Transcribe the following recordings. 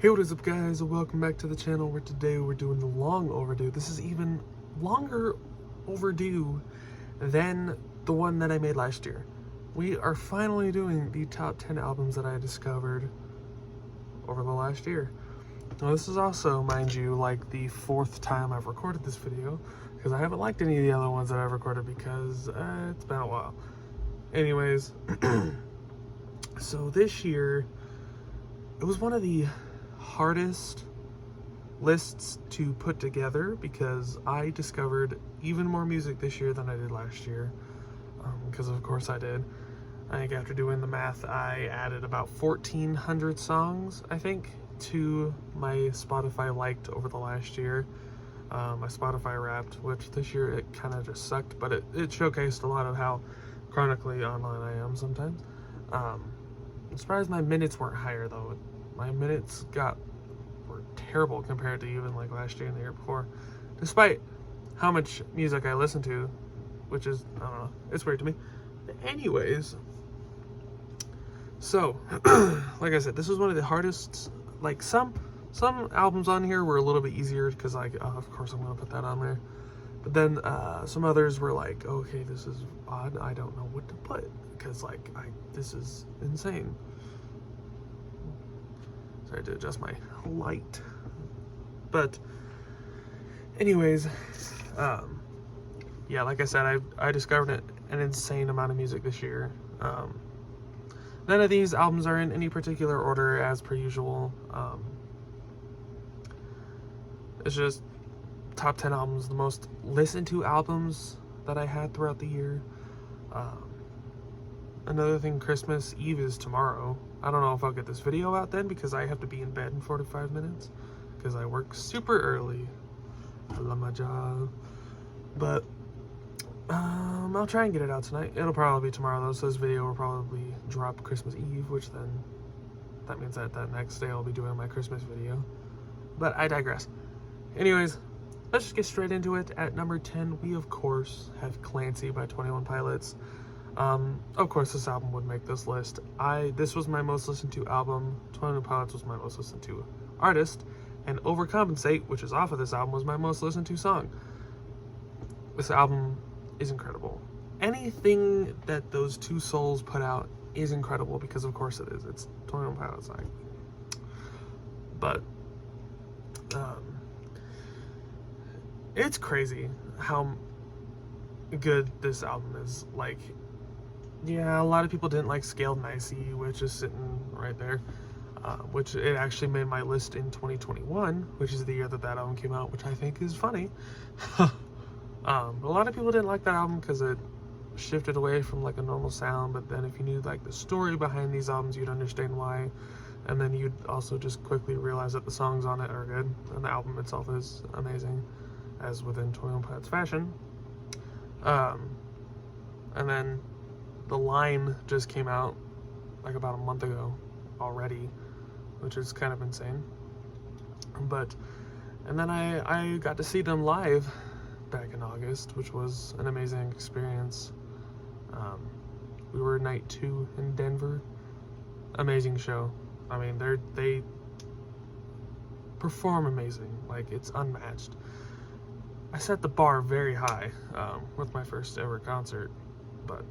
Hey, what is up guys, and welcome back to the channel where today we're doing the long overdue. This is even longer overdue than the one that I made last year. We are finally doing the top 10 albums that I discovered over the last year. Now this is also, mind you, like the fourth time I've recorded this video, because I haven't liked any of the other ones that I've recorded because it's been a while. Anyways, so this year, it was one of the hardest lists to put together because I discovered even more music this year than I did last year, because of course I did. I think after doing the math, I added about 1,400 songs, I think, to my Spotify liked over the last year. My Spotify Wrapped, which this year it kind of just sucked, but it showcased a lot of how chronically online I am sometimes. I'm surprised my minutes weren't higher though. My minutes were terrible compared to even like last year and the year before, despite how much music I listen to, which is, I don't know, it's weird to me. But anyways, so like I said, this was one of the hardest. Like some albums on here were a little bit easier because like, of course I'm gonna put that on there, but then some others were like, okay, this is odd, I don't know what to put because like this is insane. Sorry to adjust my light. But anyways, yeah, like I said, I discovered an insane amount of music this year. None of these albums are in any particular order as per usual. It's just top 10 albums, the most listened to albums that I had throughout the year. Another thing, Christmas Eve is tomorrow. I don't know if I'll get this video out then because I have to be in bed in 45 minutes because I work super early. I love my job. But I'll try and get it out tonight. It'll probably be tomorrow though, so this video will probably drop Christmas Eve, which then that means that next day I'll be doing my Christmas video. But I digress. Anyways, let's just get straight into it. At number 10, we of course have Clancy by 21 Pilots. Of course this album would make this list. This was my most listened to album. 21 Pilots was my most listened to artist, and Overcompensate, which is off of this album, was my most listened to song. This album is incredible. Anything that those two souls put out is incredible because of course it is. It's 21 Pilots, like. But it's crazy how good this album is. Like, yeah, a lot of people didn't like Scaled and Icy, which is sitting right there, which it actually made my list in 2021, which is the year that album came out, which I think is funny. A lot of people didn't like that album because it shifted away from like a normal sound, but then if you knew like the story behind these albums, you'd understand why, and then you'd also just quickly realize that the songs on it are good, and the album itself is amazing, as within 21 Pilots fashion. And then The Line just came out like about a month ago already, which is kind of insane. And then I got to see them live back in August, which was an amazing experience. We were night 2 in Denver. Amazing show. I mean, they perform amazing. Like, it's unmatched. I set the bar very high with my first ever concert. But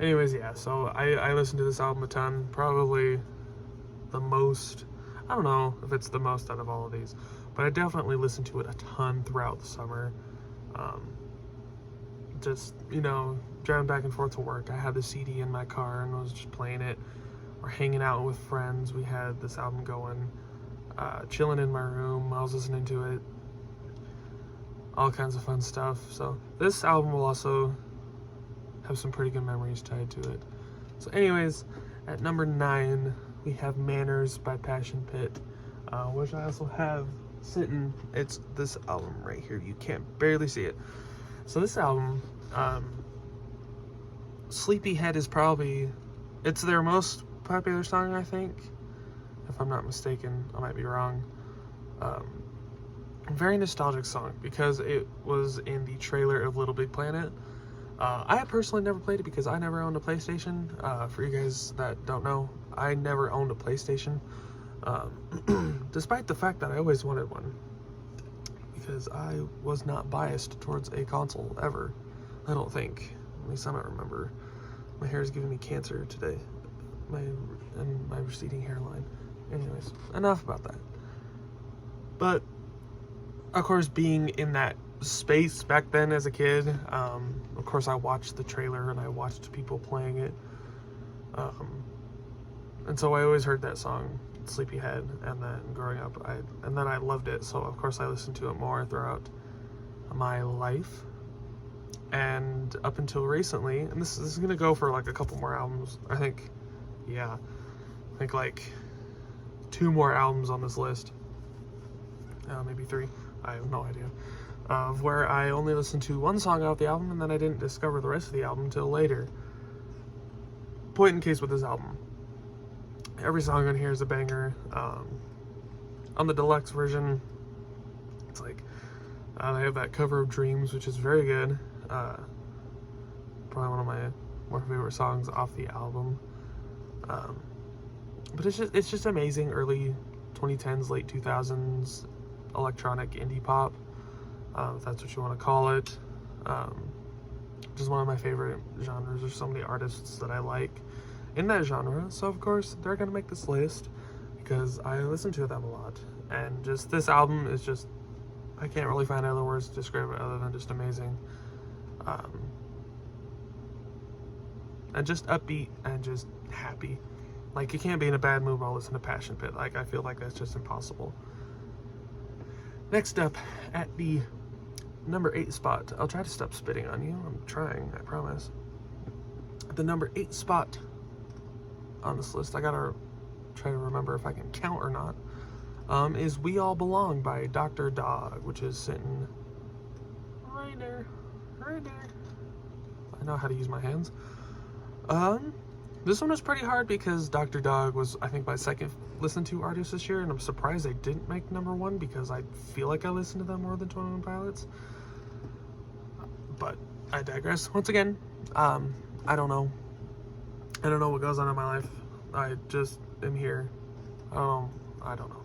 anyways, yeah, so I listened to this album a ton. Probably the most. I don't know if it's the most out of all of these, but I definitely listened to it a ton throughout the summer. Just, you know, driving back and forth to work, I had the CD in my car and was just playing it, or hanging out with friends. We had this album going, chilling in my room, I was listening to it, all kinds of fun stuff. So this album will also have some pretty good memories tied to it. So anyways, at number 9, we have Manners by Passion Pit, which I also have sitting. It's this album right here. You can't barely see it. So this album, Sleepyhead is probably, it's their most popular song, I think, if I'm not mistaken. I might be wrong. Very nostalgic song because it was in the trailer of Little Big Planet. I personally never played it because I never owned a PlayStation. For you guys that don't know, I never owned a PlayStation. Despite the fact that I always wanted one, because I was not biased towards a console ever. I don't think. At least I don't remember. My hair is giving me cancer today. My receding hairline. Anyways, enough about that. But of course, being in that space back then as a kid, of course I watched the trailer and I watched people playing it. And so I always heard that song, Sleepyhead, and then growing up, I loved it. So of course I listened to it more throughout my life. And up until recently, and this is gonna go for like a couple more albums, I think like 2 more albums on this list, maybe 3, I have no idea, of where I only listened to one song off the album and then I didn't discover the rest of the album until later. Point in case with this album, every song on here is a banger. On the deluxe version, it's like they have that cover of Dreams, which is very good. Probably one of my more favorite songs off the album. But it's just amazing early 2010s, late 2000s electronic indie pop, if that's what you want to call it. Just one of my favorite genres. There's so many artists that I like in that genre, so of course they're gonna make this list because I listen to them a lot. And just this album is just, I can't really find other words to describe it other than just amazing. And just upbeat and just happy. Like, you can't be in a bad mood while listening to Passion Pit. Like, I feel like that's just impossible. Next up, at the number 8 spot, I'll try to stop spitting on you. I'm trying, I promise. At the number 8 spot on this list, I gotta try to remember if I can count or not, is We All Belong by Dr. Dog, which is sitting right there. I know how to use my hands. This one was pretty hard because Dr. Dog was, I think, my second listened to artist this year, and I'm surprised they didn't make number 1 because I feel like I listened to them more than 21 Pilots. But I digress. Once again, I don't know. I don't know what goes on in my life. I just am here. I don't know.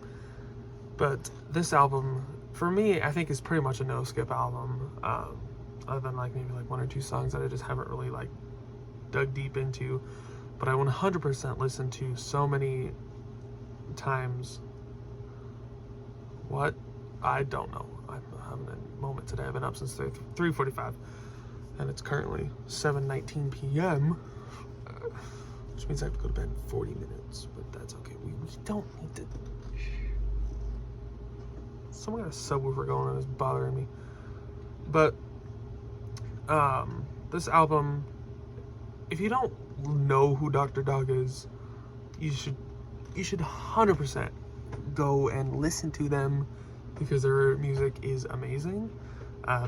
But this album, for me, I think is pretty much a no-skip album. Other than like maybe like 1 or 2 songs that I just haven't really like dug deep into. But I 100% listen to so many times. What? I don't know. I'm having a moment today. I've been up since 3:45, and it's currently 7:19 p.m., which means I have to go to bed in 40 minutes, but that's okay. We don't need to. Someone got a subwoofer going and it's bothering me. But this album, if you don't know who Dr. Dog is, you should 100% go and listen to them because their music is amazing.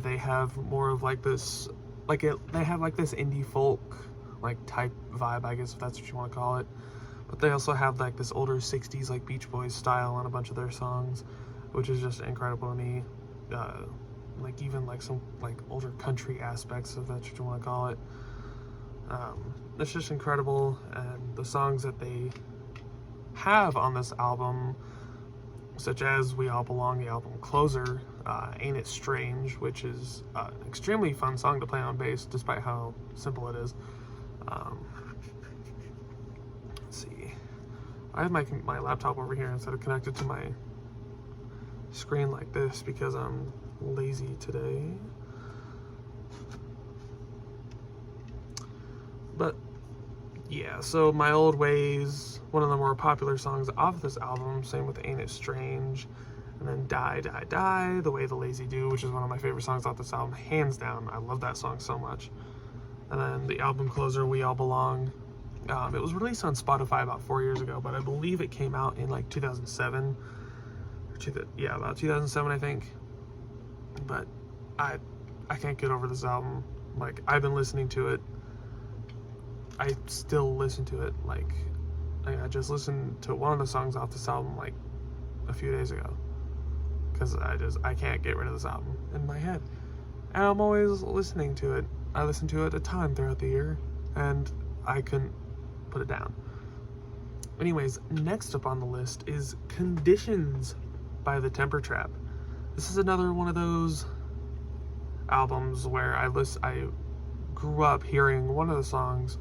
They have more of like this, they have like this indie folk like type vibe, I guess, if that's what you want to call it. But they also have like this older 60s like Beach Boys style on a bunch of their songs, which is just incredible to me. Like even like some like older country aspects, if that's what you want to call it. It's just incredible, and the songs that they have on this album, such as We All Belong, the album closer, Ain't It Strange, which is an extremely fun song to play on bass, despite how simple it is. Let's see. I have my laptop over here instead of connected to my screen like this because I'm lazy today. But yeah, so My Old Ways, one of the more popular songs off this album, same with Ain't It Strange, and then Die, Die, Die, The Way the Lazy Do, which is one of my favorite songs off this album, hands down. I love that song so much. And then the album closer, We All Belong. It was released on Spotify about 4 years ago, but I believe it came out in like 2007. About 2007, I think. But I can't get over this album. Like, I've been listening to it. I still listen to it. Like, I just listened to one of the songs off this album like a few days ago because I can't get rid of this album in my head, and I'm always listening to it. I listen to it a ton throughout the year, and I couldn't put it down. Anyways, next up on the list is Conditions by The Temper Trap. This is another one of those albums where I grew up hearing one of the songs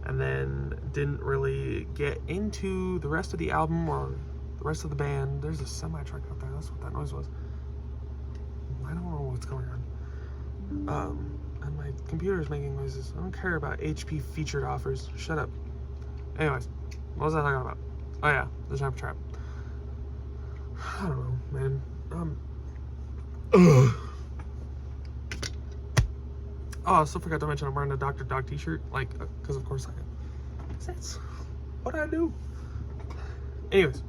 and then didn't really get into the rest of the album or the rest of the band. There's a semi-truck out there. That's what that noise was. I don't know what's going on. And my computer's making noises. I don't care about HP featured offers. Shut up. Anyways, what was I talking about? Oh yeah, The Temper Trap. I don't know, man. Oh, I also forgot to mention I'm wearing a Dr. Dog t-shirt, like, because of course I am. That's what I do. Anyways,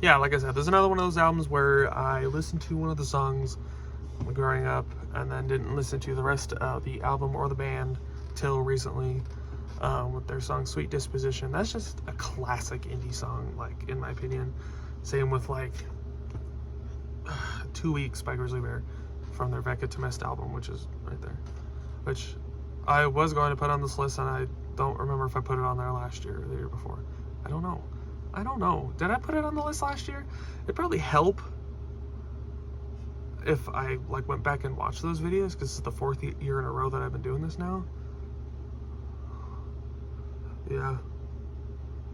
yeah, like I said, there's another one of those albums where I listened to one of the songs growing up and then didn't listen to the rest of the album or the band till recently, with their song Sweet Disposition. That's just a classic indie song, like, in my opinion. Same with, like, 2 Weeks by Grizzly Bear from their Vecca Temest album, which is right there, which I was going to put on this list, and I don't remember if I put it on there last year or the year before. I don't know. Did I put it on the list last year? It'd probably help if I like went back and watched those videos, because this is the 4th year in a row that I've been doing this now. Yeah,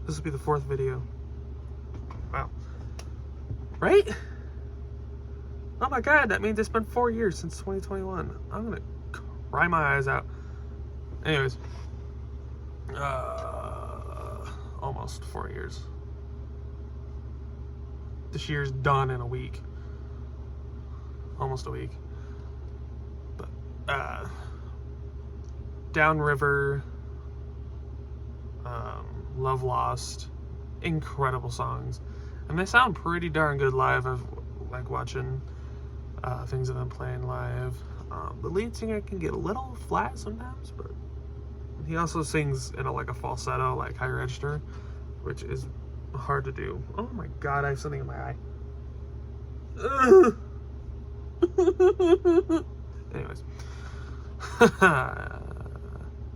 this will be the 4th video. Wow. Right? Oh my god, that means it's been 4 years since 2021. I'm gonna cry my eyes out. Anyways, almost 4 years. This year's done in a week. Almost a week. But, Downriver, Love Lost, incredible songs. And they sound pretty darn good live. I've like watching things of them playing live. The lead singer can get a little flat sometimes, but he also sings in a falsetto, like high register, which is hard to do. Oh my god, I have something in my eye. Anyways,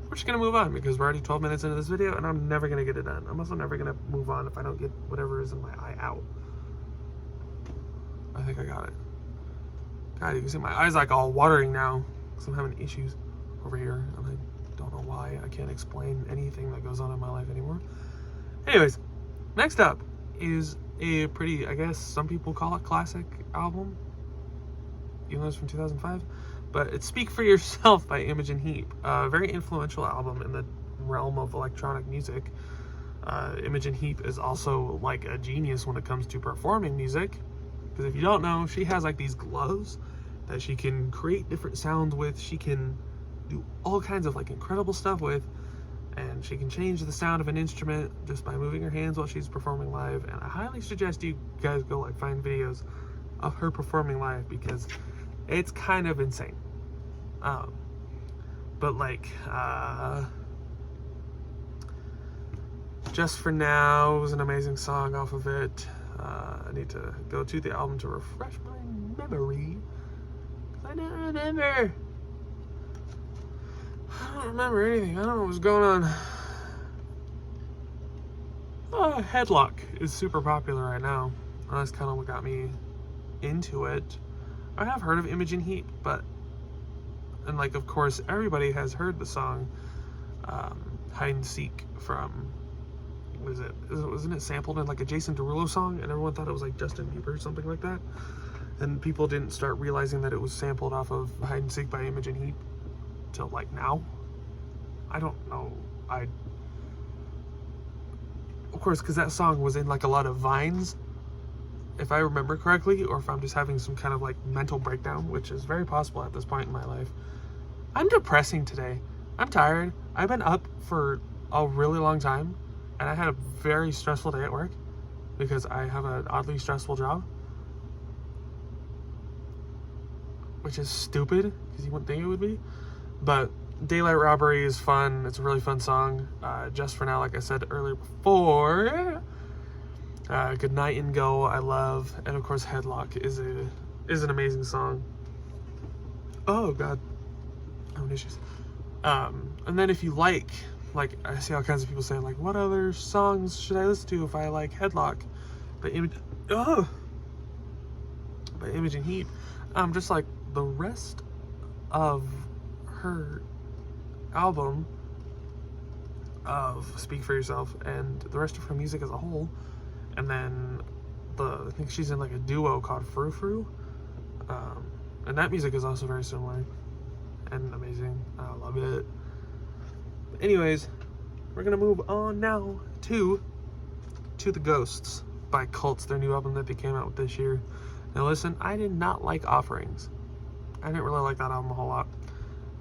we're just gonna move on because we're already 12 minutes into this video and I'm never gonna get it done. I'm also never gonna move on if I don't get whatever is in my eye out. I think I got it. God, you can see my eyes like all watering now because I'm having issues over here and I don't know why. I can't explain anything that goes on in my life anymore. Anyways, next up is a pretty, I guess some people call it classic album, even though it's from 2005, but it's Speak for Yourself by Imogen Heap. A very influential album in the realm of electronic music. Imogen Heap is also like a genius when it comes to performing music, because if you don't know, she has like these gloves that she can create different sounds with. She can do all kinds of like incredible stuff with, and she can change the sound of an instrument just by moving her hands while she's performing live. And I highly suggest you guys go like find videos of her performing live because it's kind of insane. But like Just for Now was an amazing song off of it. I need to go to the album to refresh my memory, because I don't remember. I don't remember anything. I don't know what's going on. Headlock is super popular right now. That's kind of what got me into it. I have heard of Imogen Heap, and like of course everybody has heard the song Hide and Seek from, wasn't it sampled in like a Jason Derulo song, and everyone thought it was like Justin Bieber or something like that, and people didn't start realizing that it was sampled off of Hide and Seek by Imogen Heap till like now. I don't know. Of course, because that song was in like a lot of vines, if I remember correctly, or if I'm just having some kind of like mental breakdown, which is very possible at this point in my life. I'm depressing today. I'm tired. I've been up for a really long time, and I had a very stressful day at work because I have an oddly stressful job, which is stupid because you wouldn't think it would be. But Daylight Robbery is fun. It's a really fun song. Just for Now, like I said earlier before. Good Night and Go, I love. And of course, Headlock is an amazing song. Oh god, I'm having issues. And then if you like like, I see all kinds of people saying, like, what other songs should I listen to if I like Headlock by Imogen Heap? Just like the rest of her album of Speak For Yourself and the rest of her music as a whole, and then I think she's in like a duo called Frou Frou, and that music is also very similar and amazing. I love it. Anyways, we're gonna move on now to The Ghosts by Cults, their new album that they came out with this year. Now listen, I did not like Offerings. I didn't really like that album a whole lot.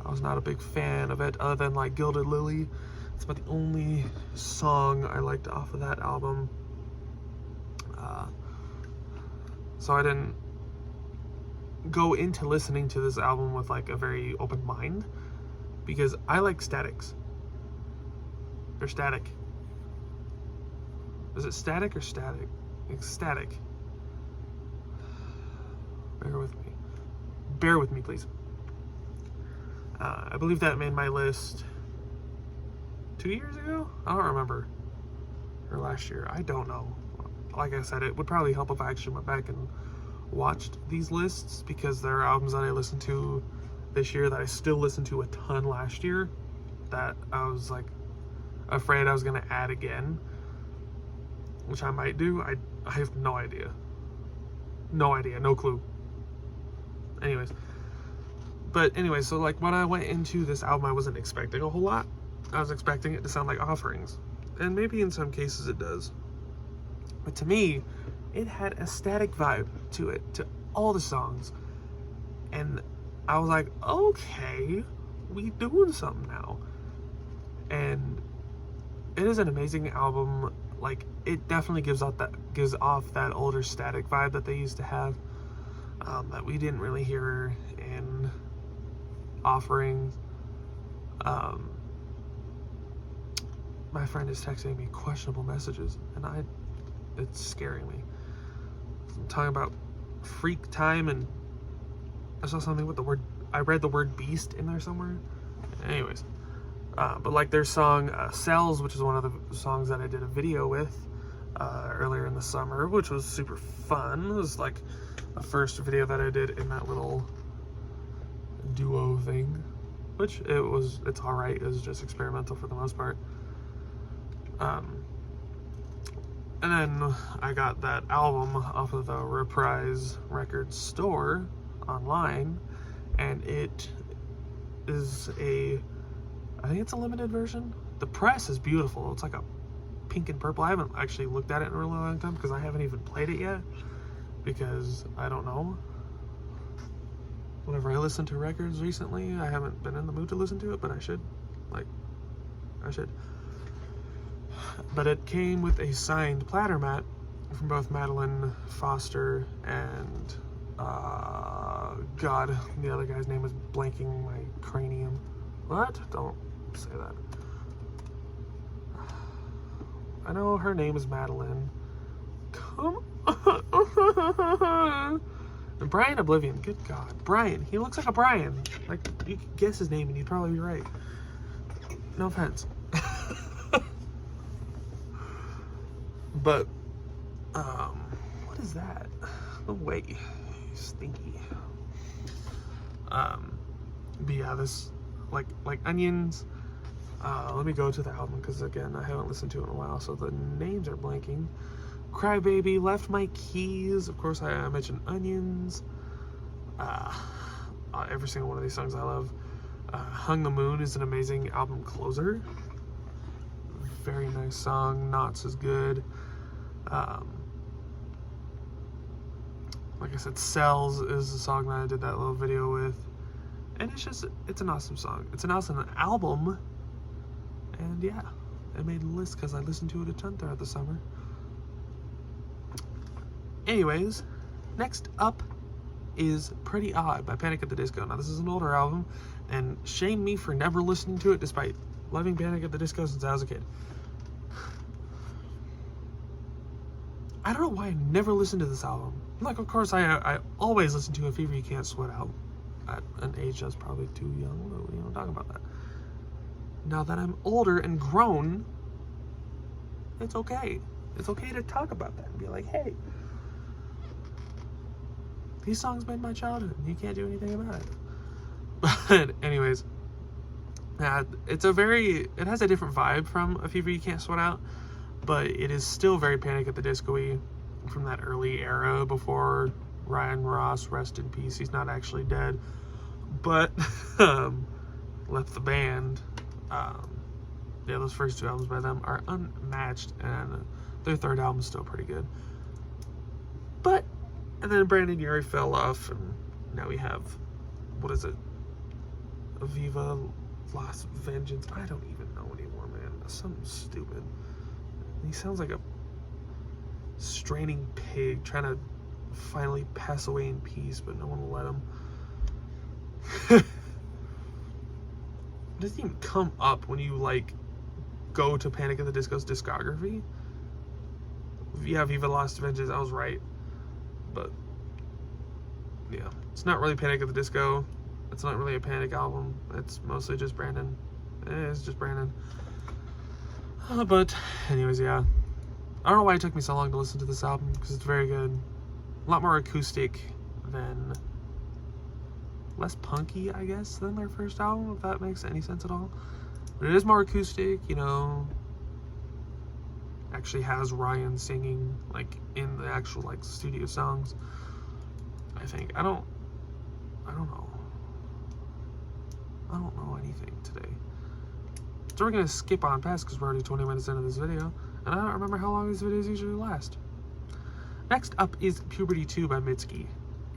I was not a big fan of it, other than like Gilded Lily. It's about the only song I liked off of that album. So I didn't go into listening to this album with like a very open mind, because I like Statics. Or Static. Is it Static or Static? It's Static. Bear with me, please. I believe that made my list 2 years ago? I don't remember. Or last year. I don't know. Like I said, it would probably help if I actually went back and watched these lists, because there are albums that I listened to this year that I still listened to a ton last year that I was like afraid I was going to add again, which I might do. I have no idea. No clue. Anyways, so like when I went into this album, I wasn't expecting a whole lot. I was expecting it to sound like Offerings, and maybe in some cases it does, but to me it had a Static vibe to it, to all the songs, and I was like, okay, we doing something now. And it is an amazing album. Like, it definitely gives off that older Static vibe that they used to have, that we didn't really hear in Offerings. My friend is texting me questionable messages, and it's scaring me. I'm talking about Freak Time, and I saw something with I read the word beast in there somewhere. Anyways, but like their song Cells, which is one of the songs that I did a video with earlier in the summer, which was super fun. It was like the first video that I did in that little duo thing, which it's alright. It was just experimental for the most part. And then I got that album off of the Reprise Records store online, and it is I think it's a limited version. The press is beautiful. It's like a pink and purple. I haven't actually looked at it in a really long time, because I haven't even played it yet, because I don't know. Whenever I listen to records recently, I haven't been in the mood to listen to it, but I should. But it came with a signed platter mat from both Madeline Foster and God, the other guy's name is blanking my cranium. What? Don't say that. I know her name is Madeline. Come on. And Brian Oblivion. Good God. Brian. He looks like a Brian. Like, you could guess his name and you'd probably be right. No offense. But, what is that? Oh, wait. Stinky. But yeah, this, like Onions. Let me go to the album, because again, I haven't listened to it in a while, so the names are blanking. Crybaby, Left My Keys. Of course, I mentioned Onions. Every single one of these songs I love. Hung the Moon is an amazing album closer. Very nice song. Knots is good. Like I said, Cells is the song that I did that little video with. And it's an awesome song. It's an awesome album. And yeah, I made a list because I listened to it a ton throughout the summer. Anyways, next up is Pretty Odd by Panic! At the Disco. Now, this is an older album, and shame me for never listening to it despite loving Panic! At the Disco since I was a kid. I don't know why I never listened to this album. Like, of course, I always listen to A Fever You Can't Sweat Out at an age that's probably too young, but we don't talk about that. now that I'm older and grown, it's okay. It's okay to talk about that and be like, hey, these songs made my childhood and you can't do anything about it. But anyways, yeah, it has a different vibe from A Fever You Can't Sweat Out, but it is still very Panic at the Disco-y from that early era before Ryan Ross, rest in peace, he's not actually dead, but left the band. Yeah, those first two albums by them are unmatched, and their third album is still pretty good. But, and then Brandon Urie fell off, and now we have, what is it? Aviva Lost Vengeance. I don't even know anymore, man. Something stupid. He sounds like a straining pig trying to finally pass away in peace, but no one will let him. It doesn't even come up when you, like, go to Panic at the Disco's discography. Yeah, Viva Lost Vengeance, I was right. But, yeah. It's not really Panic at the Disco. It's not really a Panic album. It's mostly just Brandon. It's just Brandon. But, anyways, yeah. I don't know why it took me so long to listen to this album, because it's very good. A lot more acoustic than... less punky, I guess, than their first album, if that makes any sense at all. But it is more acoustic, you know. Actually has Ryan singing, like, in the actual, like, studio songs, I think. I don't know. I don't know anything today. So we're gonna skip on past because we're already 20 minutes into this video, and I don't remember how long these videos usually last. Next up is Puberty 2 by Mitski.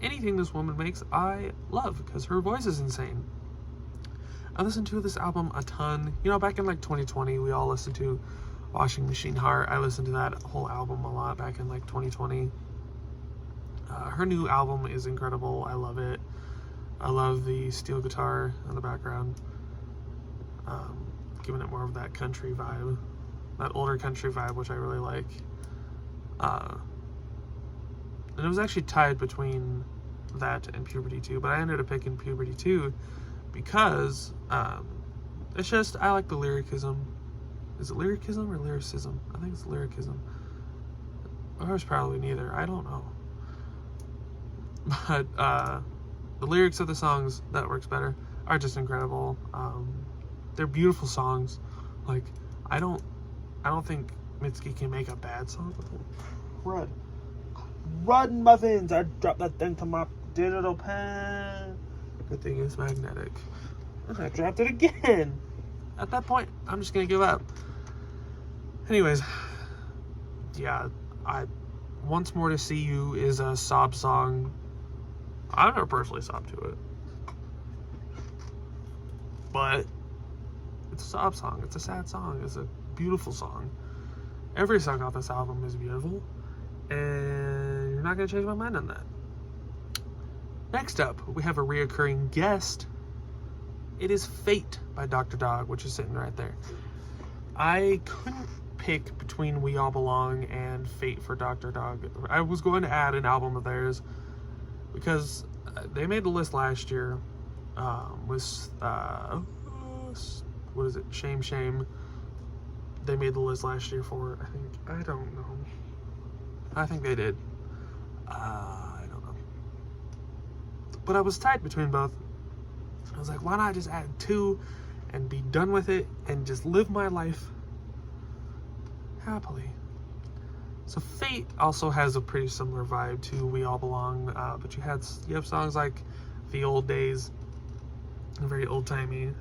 Anything this woman makes, I love, because her voice is insane. I listened to this album a ton. You know, back in like 2020, we all listened to Washing Machine Heart. I listened to that whole album a lot back in like 2020. Her new album is incredible. I love it. I love the steel guitar in the background, giving it more of that country vibe, that older country vibe, which I really like. And it was actually tied between that and Puberty 2, but I ended up picking Puberty 2 because it's just, I like the lyricism. Is it lyricism or lyricism? I think it's lyricism. Or it's probably neither. I don't know. But the lyrics of the songs that works better are just incredible. They're beautiful songs. Like, I don't think Mitski can make a bad song. Run muffins! I dropped that thing to my digital pen. Good thing it's magnetic. And I dropped it again. At that point, I'm just gonna give up. Anyways, yeah, Once More to See You is a sob song. I've never personally sobbed to it, but it's a sob song. It's a sad song. It's a beautiful song. Every song off this album is beautiful, and you're not gonna change my mind on that. Next up, we have a reoccurring guest. It is Fate by Dr. Dog, which is sitting right there. I couldn't pick between We All Belong and Fate for Dr. Dog. I was going to add an album of theirs because they made the list last year with what is it? Shame Shame. They made the list last year for, I don't know. I think they did. I don't know. But I was tied between both. I was like, why not just add 2 and be done with it and just live my life happily. So Fate also has a pretty similar vibe to We All Belong, but you have songs like The Old Days, very old-timey,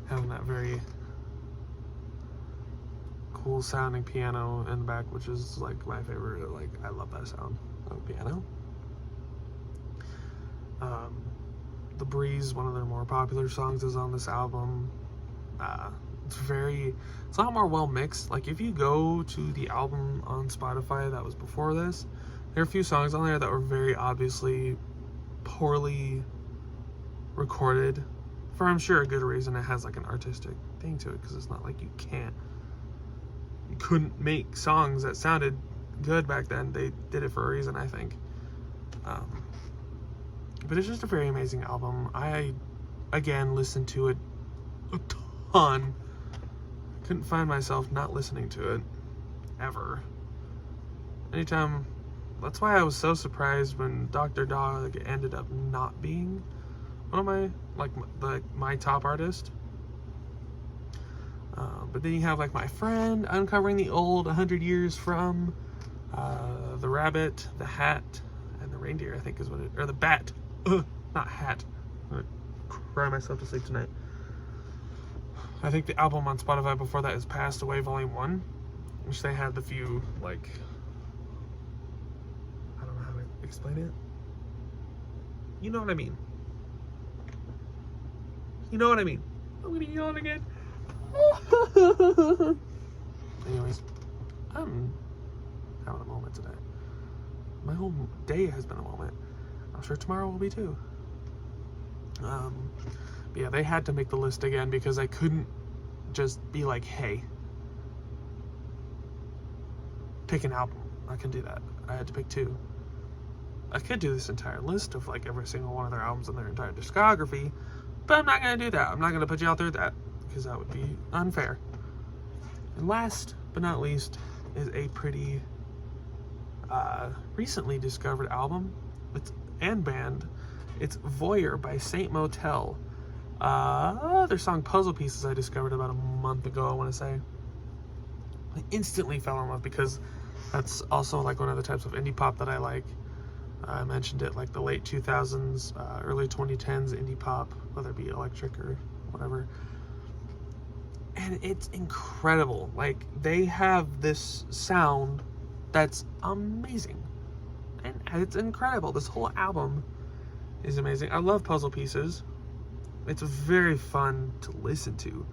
having that very cool sounding piano in the back, which is like my favorite. Like, I love that sound of piano. The Breeze, one of their more popular songs, is on this album. It's a lot more well mixed. Like, if you go to the album on Spotify that was before this, there are a few songs on there that were very obviously poorly recorded for, I'm sure, a good reason. It has like an artistic thing to it, because it's not like you couldn't make songs that sounded good back then. They did it for a reason, I think. But it's just a very amazing album. I, again, listened to it a ton. Couldn't find myself not listening to it ever. Anytime. That's why I was so surprised when Dr. Dog ended up not being one of my top artist. But then you have like My Friend, Uncovering the Old, 100 Years From, The Rabbit, The Hat, and The Reindeer, I think is what it, or The Bat, not Hat. I'm gonna cry myself to sleep tonight. I think the album on Spotify before that is Passed Away Volume 1, which they had the few, like, I don't know how to explain it. You know what I mean. You know what I mean. I'm gonna yawn again. Anyways, I'm having a moment today. My whole day has been a moment. I'm sure tomorrow will be too. But yeah, they had to make the list again because I couldn't just be like, hey, pick an album. I can do that. I had to pick 2. I could do this entire list of like every single one of their albums in their entire discography, but I'm not going to do that. I'm not going to put you out there with that because that would be unfair. And last but not least is a pretty recently discovered album and band. It's Voyeur by Saint Motel. Their song Puzzle Pieces I discovered about a month ago, I want to say. I instantly fell in love because that's also like one of the types of indie pop that I like. I mentioned it, like the late 2000s, early 2010s indie pop, whether it be electric or whatever. And it's incredible. Like, they have this sound that's amazing. And it's incredible. This whole album is amazing. I love Puzzle Pieces. It's very fun to listen to.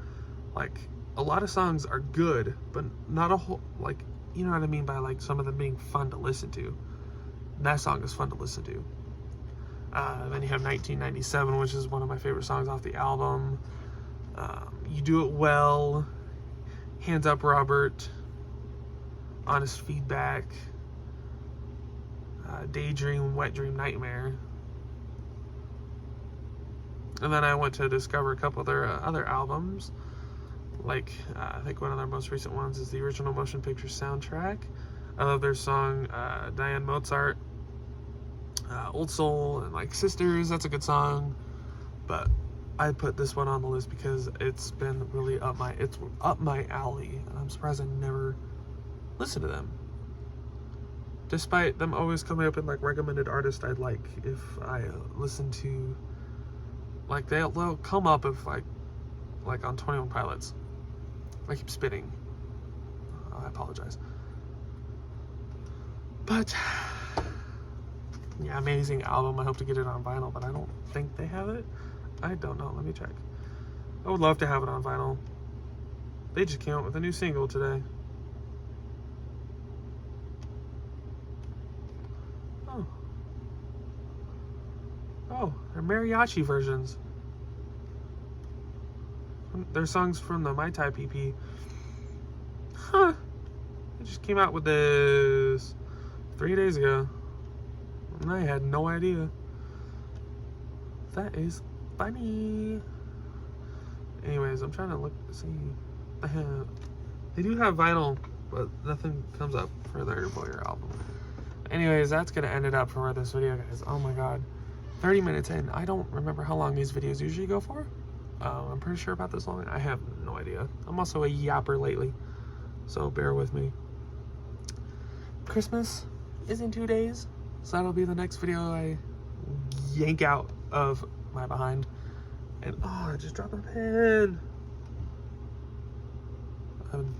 Like, a lot of songs are good, but not a whole, like, you know what I mean by, like, some of them being fun to listen to. That song is fun to listen to. Then you have 1997, which is one of my favorite songs off the album. You Do It Well, Hands Up Robert, Honest Feedback, Daydream, Wet Dream, Nightmare. And then I went to discover a couple of their other albums. Like, I think one of their most recent ones is the original motion picture soundtrack. I love their song, Diane Mozart, Old Soul, and like Sisters. That's a good song. But I put this one on the list because it's been really up my alley. And I'm surprised I never listened to them. Despite them always coming up in like recommended artists I'd like if I listen to, like they'll come up if like on 21 Pilots. I keep spitting. I apologize. But yeah, amazing album. I hope to get it on vinyl, but I don't think they have it. I don't know. Let me check. I would love to have it on vinyl. They just came out with a new single today. Oh, they're mariachi versions. They're songs from the My Type EP. Huh. They just came out with this 3 days ago. And I had no idea. That is funny. Anyways, I'm trying to see. They do have vinyl, but nothing comes up for their Voyeur album. Anyways, that's going to end it up for this video, guys. Oh my god. 30 minutes in. I don't remember how long these videos usually go for. I'm pretty sure about this long. I have no idea. I'm also a yapper lately, so bear with me. Christmas is in 2 days, so that'll be the next video I yank out of my behind. And oh, I just dropped my pen. I'm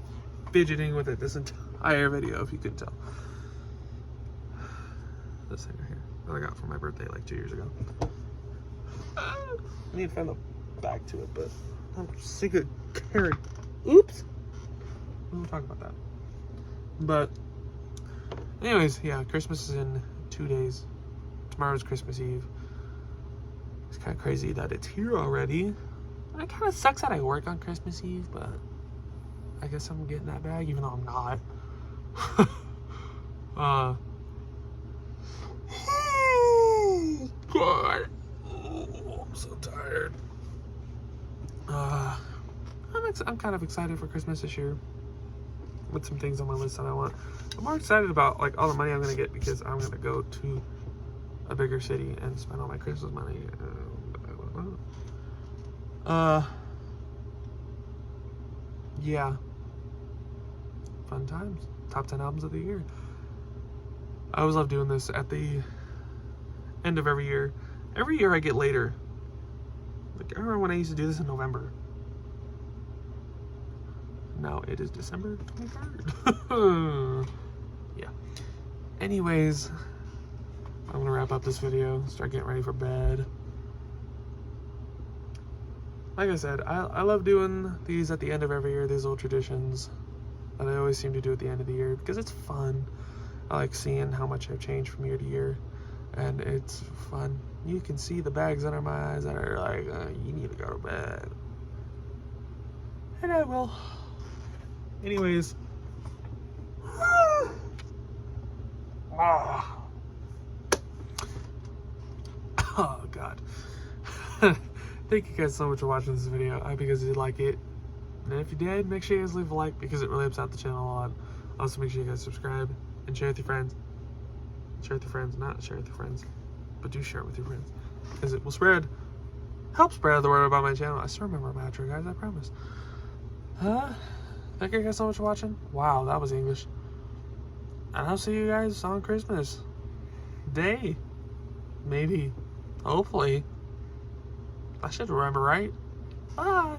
fidgeting with it this entire video, if you could tell. This thing right here that I got for my birthday like 2 years ago. I need to find the back to it, but I'm sick of carrying. Oops. We'll talk about that. But anyways, yeah, Christmas is in 2 days. Tomorrow's Christmas Eve. It's kind of crazy that it's here already. It kind of sucks that I work on Christmas Eve, but I guess I'm getting that bag, even though I'm not. God. Oh, I'm so tired. I'm kind of excited for Christmas this year. With some things on my list that I want. I'm more excited about like all the money I'm gonna get because I'm gonna go to a bigger city and spend all my Christmas money. Yeah. Fun times. Top 10 albums of the year. I always love doing this at the end of every year. Every year I get later. Like, I remember when I used to do this in November. Now it is December 23rd. Yeah. Anyways, I'm gonna wrap up this video, start getting ready for bed. Like I said, I love doing these at the end of every year, these little traditions that I always seem to do at the end of the year because it's fun. I like seeing how much I've changed from year to year, and it's fun. You can see the bags under my eyes that are like, you need to go to bed. And I will. Anyways. Oh, God. Thank you guys so much for watching this video. I hope you guys did like it. And if you did, make sure you guys leave a like because it really helps out the channel a lot. Also, make sure you guys subscribe and share with your friends. Share with your friends, not share with your friends, but do share it with your friends because it will help spread the word about my channel. I still remember my outro, guys, I promise. Thank you guys so much for watching. Wow, that was English. And I'll see you guys on Christmas Day. Maybe. Hopefully. I should remember right. Bye.